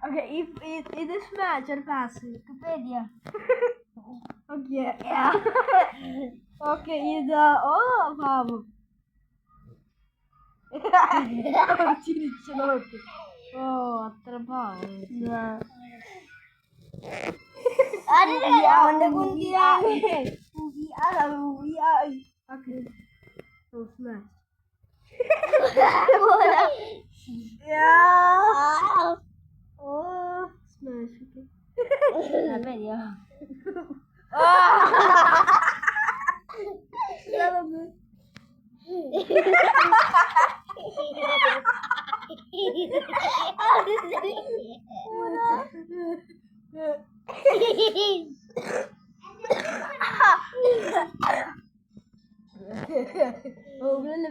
Okay. If this match or pass, Wikipedia. Okay. Okay. Oh, wow. ചിരിച്ചു നോക്ക്. ഓ അത്ര പാവം. അവന്റെ കുന്തിയാണ്. Okay. So smash. Yeah. Oh, smash. Okay.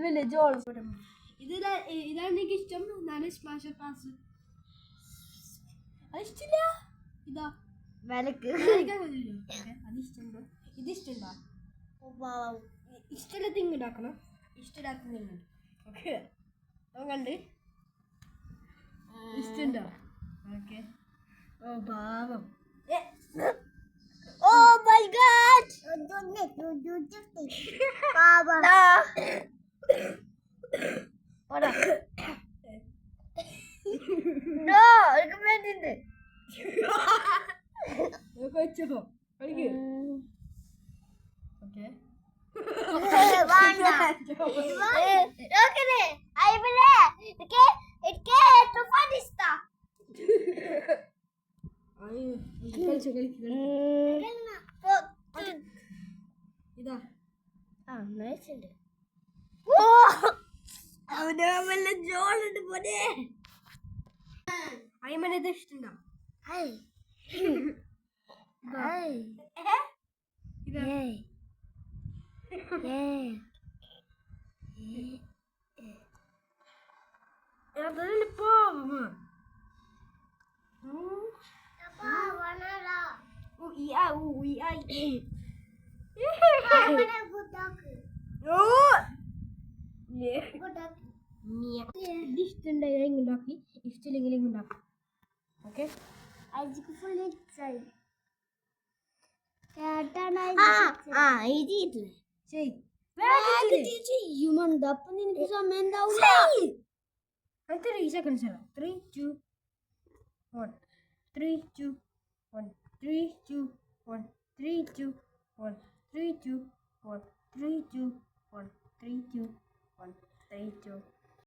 Village also. ഇതാണ് എനിക്ക് ഇഷ്ടം. ഞാൻ സ്മാഷ് പാസ് അതിഷ്ടമില്ല. ഇതാ വിലക്ക് അതിഷ്ടമുണ്ടോ? ഇതിഷ്ടമുണ്ടോ? ഇഷ്ടമുള്ള തിങ് ഉണ്ടാക്കണം. ഇഷ്ടമില്ലാത്ത തിങ്. ഓക്കെ കണ്ട് ഇഷ്ടമുണ്ടോ? ഓക്കെ. ഓ പാവം. Oh my God! No, recommend it. Okay. ഇതാ അവന്റെ വല്ല ജോളുണ്ട് പോലെ. അയ്മനത് ഇഷ്ടണ്ടോ? അതല്ല പാവം. ഇഷ്ടണ്ടായി ഉണ്ടാക്കി, ഇഷ്ടമില്ലെങ്കിൽ ഉണ്ടാക്കും. ഓക്കെ അപ്പൊ നിനക്ക് സമയം ഉണ്ടാവില്ല. 3 seconds. 3, 2, 1. 3, 2, 1. 3, 2, 1. 3, 2, 1. 3, 2, 1. 3, 2, 1. 3, 2, 1. 3, 2.